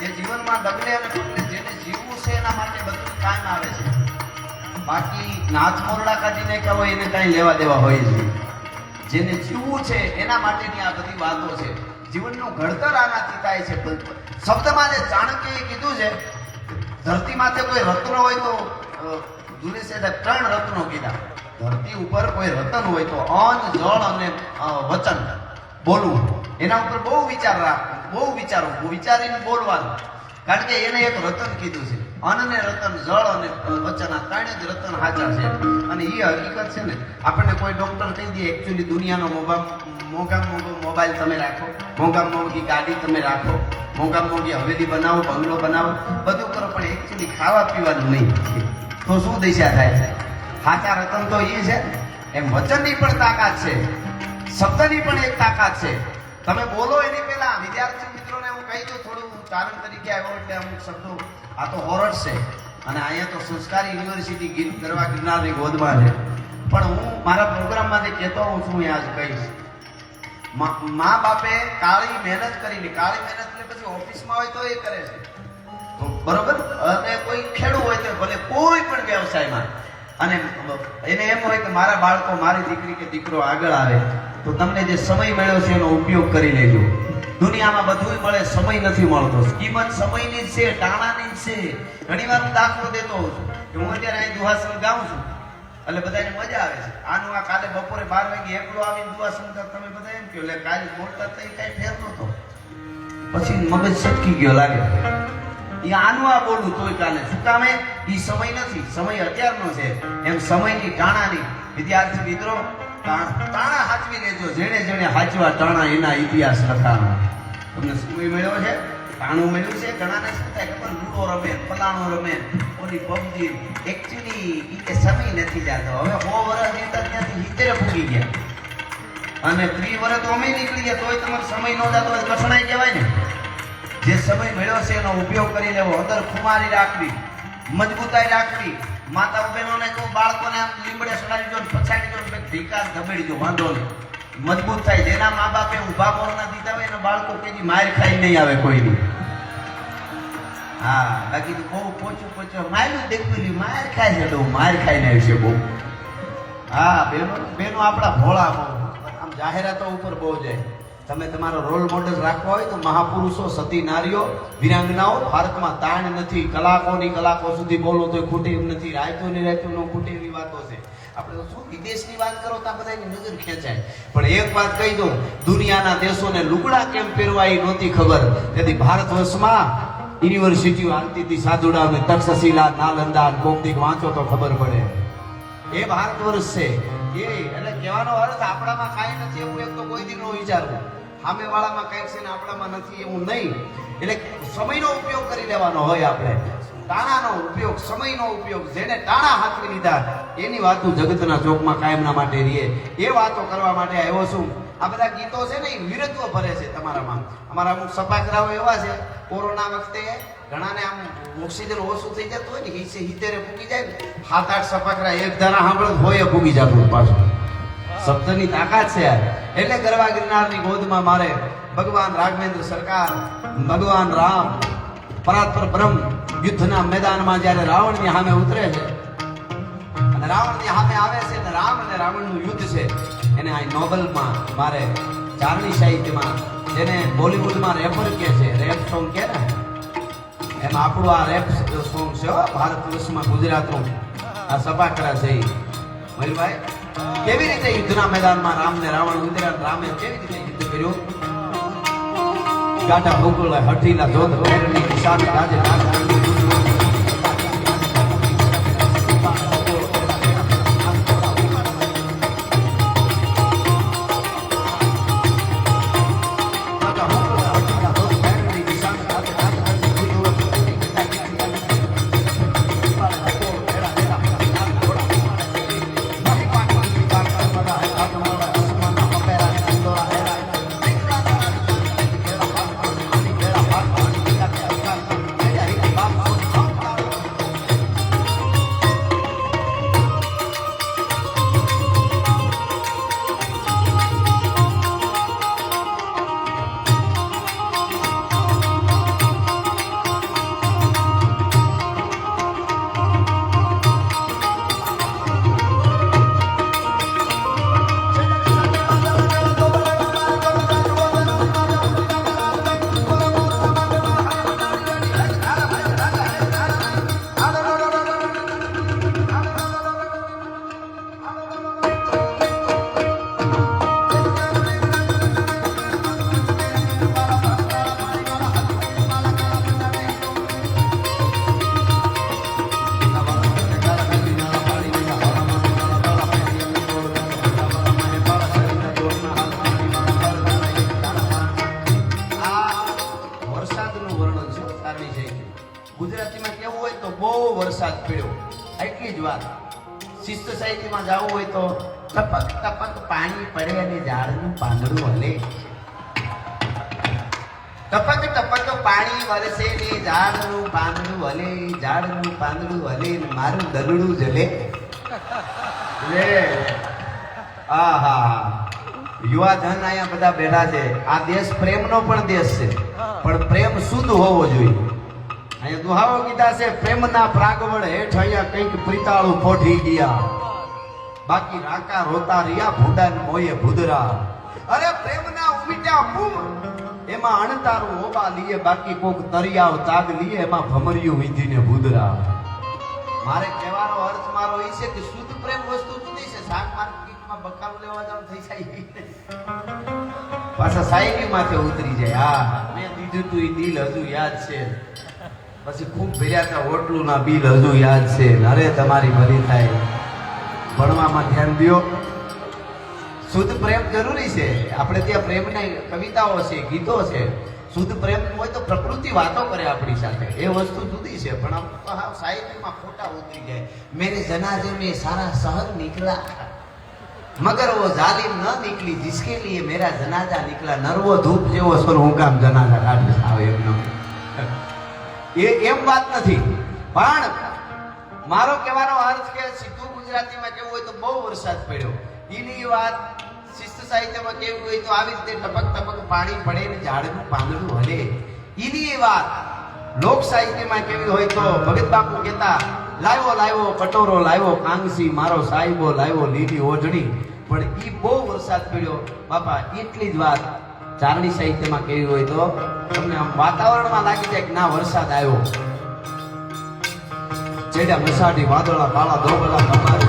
એ જીવનમાં ડગલે અને પગલે જેને જીવવું છે એના માટે બધું કામ આવે છે. બાકી નાથ મોરડા કાઢીને કે હોય એને કાંઈ લેવા દેવા હોય છે. જેને જીવવું છે એના માટેની આ બધી વાતો છે. જીવનનું ઘડતર આનાથી થાય છે. શબ્દમાં જે ચાણક્યએ કીધું છે, ધરતી માથે કોઈ રત્ન હોય તો દુરેશે 3 રત્નો કીધા. ધરતી ઉપર કોઈ રતન હોય તો અન્ન, જળ અને વચન, બોલવું. એના ઉપર બહુ વિચારો વિચારીને બોલવાનું. કારણ કે એને એક રતન કીધું છે. અન્ન ને રતન, જળ અને વચન, આ 3 જ રતન સાચા છે. અને એ હકીકત છે ને. આપણને કોઈ ડોક્ટર કહી દે એકચ્યુઅલી દુનિયાનો મોંઘામાં મોંઘો મોબાઈલ તમે રાખો, મોંઘામાં મોંઘી ગાડી તમે રાખો, મોંઘામાં મોંઘી હવેલી બનાવો, બંગલો બનાવો, બધું કરો, પણ એકચ્યુઅલી ખાવા પીવાનું નહીં, તો શું દિશા થાય? સાચા રતન તો એ છે. એમ વચનની પણ તાકાત છે, શબ્દની પણ એક તાકાત છે. તમે બોલો એની પહેલા વિદ્યાર્થી મિત્રોને હું કહી દઉં, થોડું તારણ તરીકે આવ્યો એટલે અમુક શબ્દો આ તો હોરર છે. અને અહીંયા તો સંસ્કારી યુનિવર્સિટી ગરવા ગિરનારની ગોદમાં છે. પણ હું મારા પ્રોગ્રામમાંથી કહેતો હું છું, આજ કહીશ. મા બાપે કાળી મહેનત કરીને, કાળી મહેનત એટલે પછી ઓફિસમાં હોય તો એ કરે છે તો બરોબર, અને કોઈ ખેડૂત હોય તો ભલે કોઈ પણ વ્યવસાયમાં, અને એને એમ હોય કે મારા બાળકો, મારી દીકરી કે દીકરો આગળ આવે, તો તમને જે સમય મળ્યો છે એનો ઉપયોગ કરી લેજો. દુનિયામાં બધું મળે, સમય નથી મળતો. કિંમત સમયની જ છે, ટાણાની જ છે. ઘણી વાર હું દાખલો દેતો હોઉં છું કે હું અત્યારે અહીં દુહાસન ગાઉં છું એટલે બધાને મજા આવે છે. આનું આ કાલે બપોરે 12 વાગે એકલો આવીને દુહાસન તમે બધા એમ કહો, એટલે કાલે બોલતા તો કઈ ફેર નતો. પછી મગજ સટકી ગયો લાગે, એ આનું આ બોલું તોય કાલે શું કામે? એ સમય નથી, સમય અત્યારનો છે. એમ સમયની ટાણાની. વિદ્યાર્થી મિત્રો, ટાણા હાચવી લેજો. જેણે જેણે હાચવા ટાણા એના ઇતિહાસ લખાણા. તમને સમય મળ્યો છે, ટાણું મળ્યું છે. ઘણાને શું થાય ખબર? લૂડો રમે, ફલાણો રમે, ઓલી પબજી. એકચ્યુઅલી એ સમય નથી જતો. હવે 100 વર્ષ ત્યાંથી 70 પૂગી ગયા, અને 30 વર્ષ તો અમે નીકળી ગયા, તોય તમારો સમય ન જતો હોય કસણાઈ કહેવાય ને. જે સમય મળ્યો છે એનો ઉપયોગ કરી લેવો. અંદર ખુમારી રાખવી, મજબૂતાઈ રાખવી. માતા બહેનોને કહું, બાળકોને આમ લીમડે સડાવી દો, પછાડી દો, ઢીકા દબેડી દો, વાંધો નહીં, મજબૂત થાય. જેના મા બાપે ઊભા મોરના દીધા હોય એના બાળકો કદી માર ખાઈ નહીં આવે કોઈની. હા, બાકી તો બહુ પોચું માયલું દેખવી, માર ખાય છે, તો માર ખાઈને આવી છે બહુ. હા, બેનો આપણા ભોળા બહુ આમ જાહેરાતો ઉપર બહુ જાય. તમે તમારો રોલ મોડેલ રાખવા હોય તો મહાપુરુષો, સતી નારીઓ, વિરાંગનાઓ. ભારતમાં તાણ નથી, કલાકોની કલાકો સુધી બોલો તો ખૂટે એમ નથી, રાયતોની રાયતો ન ખૂટે એવી વાતો છે. આપણે તો શું વિદેશની વાત કરો તો બધાની નજર ખેંચાય. પણ એક વાત કહી દઉં, દુનિયાના દેશોને લુગડા કેમ પહેરવા એ નહોતી ખબર. તેથી ભારત વર્ષમાં યુનિવર્સિટીઓ હાલતી હતી, સાધુડાને તક્ષશિલા, નાલંદા, કોકદીક વાંચો તો ખબર પડે. એ ભારત વર્ષ છે. એ એટલે કહેવાનો અર્થ આપણામાં કાંઈ નથી એવું એક તો કોઈ દી ન વિચારવું. સામે વાળામાં કંઈક છે ને આપણામાં નથી એવું નહીં. એટલે સમયનો ઉપયોગ કરી લેવાનો હોય. આપણે ટાણાનો ઉપયોગ, સમયનો ઉપયોગ. જેને ટાણા હાથવી લીધા એની વાતો જગતના ચોકમાં કાયમના માટે રહીએ. એ વાતો કરવા માટે આવ્યો છું. આ બધા ગીતો છે ને એ વિરત્વ ભરે છે તમારામાં. અમારા અમુક સપાકરાઓ એવા છે, કોરોના વખતે ઘણાને આમ ઓક્સિજન ઓછું થઈ જતું હોય ને, 70 પૂગી જાય ને, 7-8 સપાકરા એક ધારા સાંભળે હોય પૂગી જતું પાછું. શબ્દની તાકાત છે યાર. એટલે ગરવા ગિરનારની ગોદમાં મારે ભગવાન રાઘવેન્દ્ર સરકાર, ભગવાન રામ, પરાત્પર બ્રહ્મ યુદ્ધના મેદાનમાં જ્યારે રાવણની સામે ઉતરે છે અને રાવણની સામે આવે છે, અને રામ અને રાવણનું યુદ્ધ છે, એને આ નોબલમાં મારે ચારણી સાહિત્યમાં, જેને બોલિવૂડમાં રેપર કહે છે, રેપ સોંગ કહે ને, એમ આપણું આ રેપ સોંગ છે ભારત વર્ષમાં ગુજરાતનું. આ સપાકરા છે મયુરભાઈ. કેવી રીતે યુદ્ધના મેદાનમાં રામ ને રાવણ ઉતર્યા, રામે કેવી રીતે યુદ્ધ કર્યું? ગાઢા ભૂગોળ હઠીલા જોધ વહેરની નિશાન રાજે રાજધાની વર્ણન છે સારી છે. ગુજરાતીમાં કેવું હોય તો બહુ વરસાદ પડ્યો એટલી જ વાત. શિસ્ત સાહિત્યમાં જવું હોય તો ટપક ટપક પાણી પડે અને ઝાડનું પાંદડું હલે. ટપક ટપક પાણી વરસે ને ઝાડનું પાંદડું હલે, ઝાડનું પાંદડું હલે ને મારું દલડું જલે. લે આહા યુવાધન અહીંયા બધા બેઠા છે. આ દેશ પ્રેમનો પણ દેશ છે, પણ પ્રેમ શુદ્ધ હોવો જોઈએ. અહીંયા દુહાવો કીધા છે, પ્રેમના પ્રાગવડ હેઠ અહીંયા કંઈક પ્રીતાળું પોઠી ગયા, બાકી રાકા રોતા રહ્યા ભૂડા ને મોયે ભૂદરા. અરે પ્રેમના ઉમીટા પૂમ એમાં અણતારું ઓબા લીએ, બાકી કોક તરિયાવ તાગ લીએ એમાં ભમરિયું વીંધીને ભૂદરા. મારે કહેવાનો અર્થ મારો એ છે કે શુદ્ધ પ્રેમ વસ્તુ જુદી છે. શાક માર્કેટમાં બકાલું લેવા જાવ થઈ જાય પાછા સાયલી માથે ઉતરી જાય. હા મેં દીધું તું એ દિલ હજુ યાદ છે, પછી ખૂબ ભર્યા હતા હોટલું ના બિલ હજુ યાદ છે. અરે તમારી ભરી થાય. ભણવામાં ધ્યાન દો. શુદ્ધ પ્રેમ જરૂરી છે. આપણે ત્યાં પ્રેમની કવિતાઓ છે, ગીતો છે. શુદ્ધ પ્રેમ હોય તો પ્રકૃતિ વાતો કરે આપણી સાથે, એ વસ્તુ જુદી છે. પણ સાહિત્યમાં ખોટા ઉતરી જાય. મેરે જનાજે में सारा शहर निकला मगर वो जालिम न निकली जिसके लिए मेरा जनाजा निकला. नरવો ધૂપ જેવો સર હું કામ જનાજા કાઢી આવે એમનો એમ વાત નથી. પણ મારો કહેવાનો અર્થ કે સીધું ગુજરાતીમાં કેવું હોય તો બહુ વરસાદ પડ્યો એની વાત. શિસ્ત સાહિત્યમાં કેવું હોય તો આવી રીતે ટપક ટપક પાણી પડે ને ઝાડનું પાંદડું હલે એની વાત. લોક સાહિત્યમાં કેવી હોય તો ભગત બાપુ કહેતા, લાવ્યો લાવ્યો કટોરો લાવ્યો કાંગસી, મારો સાહેબો લાવ્યો લીલી ઓઢણી. પણ ઈ બહુ વરસાદ પડ્યો બાપા એટલી જ વાત. ચારણી સાહિત્યમાં કેવી હોય તો તમને આમ વાતાવરણમાં લાગી જાય કે ના વરસાદ આવ્યો. ચેડા મસાડી વાદળા કાળા દોબલા તમારે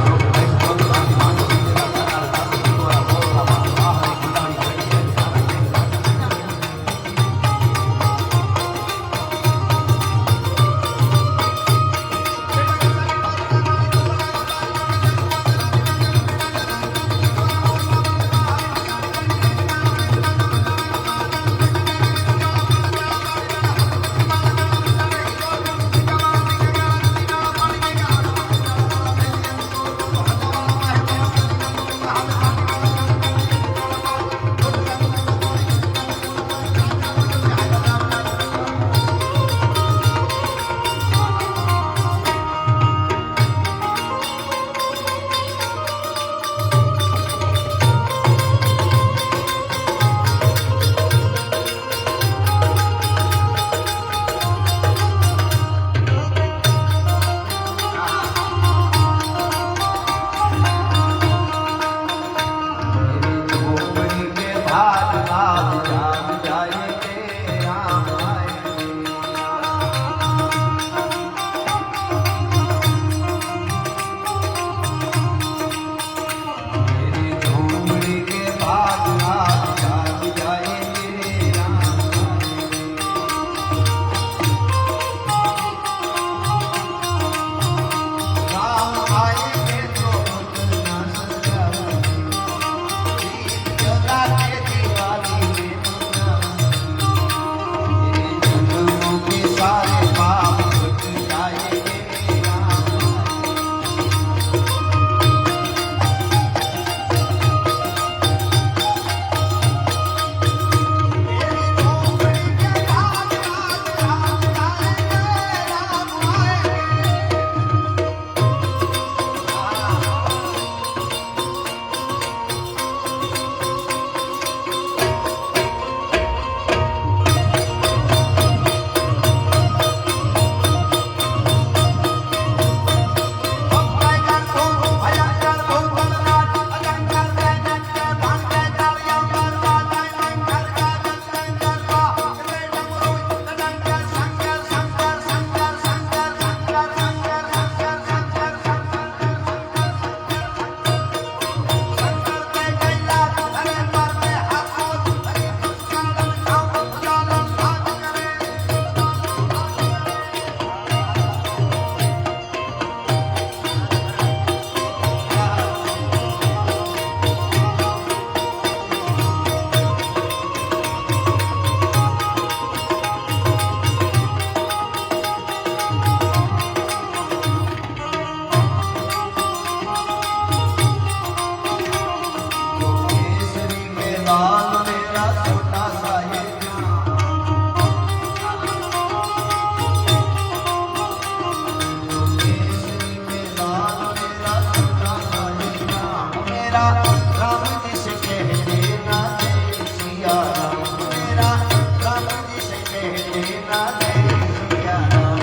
ना देश क्या नाम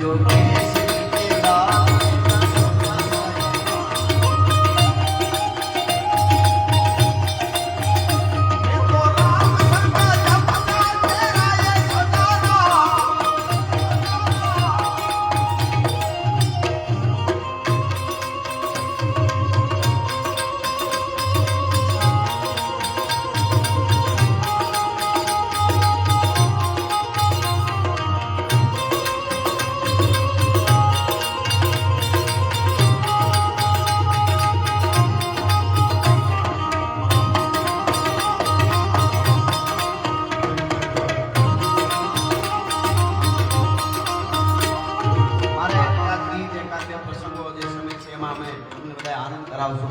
जो केसरी के लाल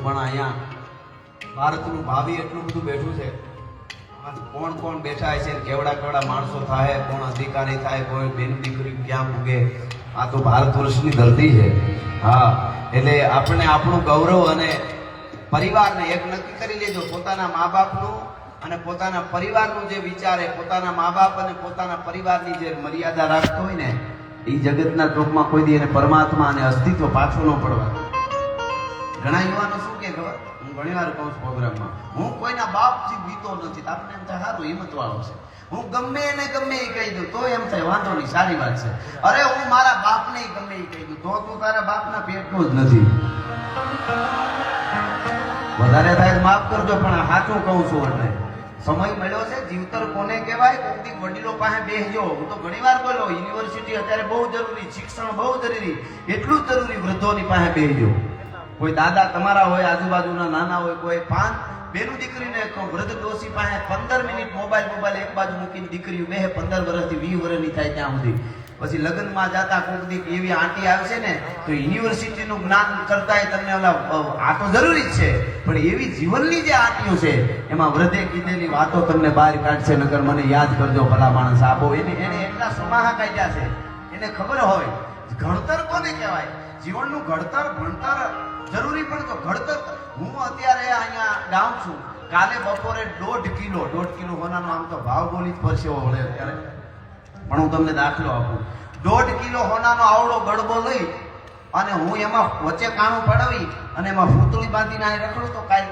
પણ અહીંયા ભારતનું ભાવિ એટલું બધું બેઠું છે. કોણ કોણ બેઠા છે, કેવડા કેવડા માણસો થાય, કોણ અધિકારી થાય, કોઈ બેન દીકરી ક્યાં પૂગે. આ તો ભારત વર્ષની ધરતી છે. હા, એટલે આપણે આપણું ગૌરવ અને પરિવારને એક નક્કી કરી લેજો. પોતાના મા બાપનું અને પોતાના પરિવારનું જે વિચારે, પોતાના મા બાપ અને પોતાના પરિવારની જે મર્યાદા રાખતો હોય ને, એ જગતના ટોપમાં કોઈ દી એને પરમાત્મા અને અસ્તિત્વ પાછું ન પડવા. ઘણા યુવાનો શું કે ખબર, હું ઘણી વાર કહું છું પ્રોગ્રામમાં, હું કોઈના બાપથી બીતો નથી. આપણે એમ થાય સારું હિંમત વાળો છે, હું ગમે એને ગમે એ કહી દઉં તો એમ થાય વાંધો નહીં, સારી વાત છે. અરે હું મારા બાપને ગમે એ કહી દઉં તો તું તારા બાપના પેટનું જ નથી. વધારે થાય માફ કરજો, પણ સાચું કહું છું. એટલે સમય મળ્યો છે, જીવતર કોને કહેવાય? કોઈક વડીલો પાસે બેસજો. હું તો ઘણી વાર બોલ્યો, યુનિવર્સિટી અત્યારે બહુ જરૂરી, શિક્ષણ બહુ જરૂરી, એટલું જ જરૂરી વૃદ્ધોની પાસે બેસજો. કોઈ દાદા તમારા હોય, આજુબાજુના નાના હોય, કોઈ 5 બેનું દીકરીને વૃદ્ધ ડોસી પાસે 15 મિનિટ મોબાઈલ એક બાજુ મૂકીને દીકરીઓ બેહે, 15 વર્ષથી 20 વર્ષની થાય ત્યાં સુધી. પછી લગ્નમાં જતા કોઈક દીક એવી આંટી આવશે ને તો યુનિવર્સિટીનું જ્ઞાન કરતાય તમને આ તો જરૂરી જ છે, પણ એવી જીવનની જે આંટીઓ છે એમાં વૃદ્ધે કીધેલી વાતો તમને બહાર કાઢશે. નકર મને યાદ કરજો ભલા માણસ. આપો એને એટલા સમાહા કાઢ્યા છે, એને ખબર હોય ઘડતર કોને કહેવાય. જીવનનું ઘડતર, ભણતર જરૂરી, પણ તો ઘડતર. હું અત્યારે અહીંયા ગામ છું, કાલે બપોરે 1.5 કિલો હોનાનો આમ તો ભાવ બોલી જ પડશે વળે અત્યારે, પણ હું તમને દાખલો આપું. 1.5 કિલો હોનાનો આવડો ગડબો લઈ અને હું એમાં વચ્ચે કાણું પડાવી અને એમાં ફૂતળી બાંધીને આ રખડું તો કાલ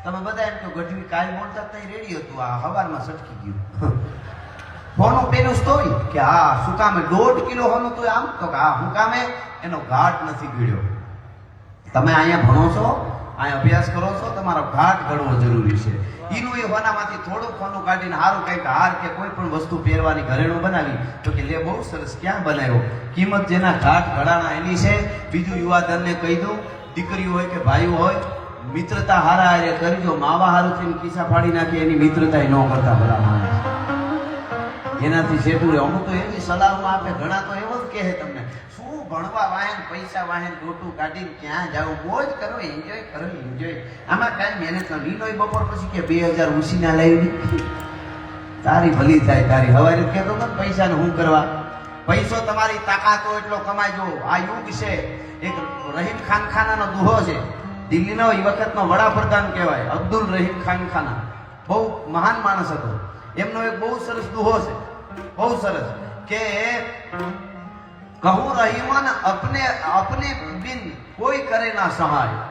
તમે બધા એમ કહો ગઢવી કાલ બોલતા તઈ રેડી હતું, આ હવારમાં સટકી ગયું. હોનું પેલું સ્ટોરી કે હા શું કામે 1.5 કિલો હોનું તું આમ તો હા હું કામે એનો ઘાટ નથી ગળ્યો. તમે અહીંયા ભણો છો, અહીંયા અભ્યાસ કરો છો, તમારો ઘાટ ઘડવો જરૂરી છે. ઈનું એ હોનામાંથી થોડુંક હોનું કાઢીને સારું કંઈક હાર કે કોઈ પણ વસ્તુ પહેરવાની ઘરેણું બનાવી તો કે લે બહુ સરસ, ક્યાં બનાવ્યો? કિંમત જેના ઘાટ ઘડાણા એની છે. બીજું યુવાધનને કહી દઉં, દીકરીઓ હોય કે ભાઈઓ હોય, મિત્રતા હારા હારે કરજો. માવા હારું થઈને ખિસ્સા ફાડી નાખી એની મિત્રતા ન કરતા ભલા માણસ, એનાથી સેટું રહે. અમુક તો એવી સલાહમાં આપે, ઘણા તો એવો જ કહે તમને શું ભણવા વાહેન, પૈસા વાહેન, ગોટું કાઢીને ક્યાં જાવ, મોજ કરો, એન્જોય કરો, એન્જોય. આમાં કાંઈ મહેનત ન. લીલોય બપોર પછી કે 2000 ઉસીના લાવી, તારી ભલી થાય તારી. હવારે કહેતો ને પૈસાને શું કરવા? પૈસો તમારી તાકાત હોય એટલો કમાજો. આ યુગ છે. એક રહીમ ખાન ખાનાનો દુહો છે, દિલ્હીનો એ વખતનો વડાપ્રધાન કહેવાય, અબ્દુલ રહીમ ખાન ખાના. બહુ મહાન માણસ હતો. એમનો એક બહુ સરસ દુહો છે, બહુ સરસ, કે કહું રહીમન અપને અપને બિન કોઈ કરે ના સહાય,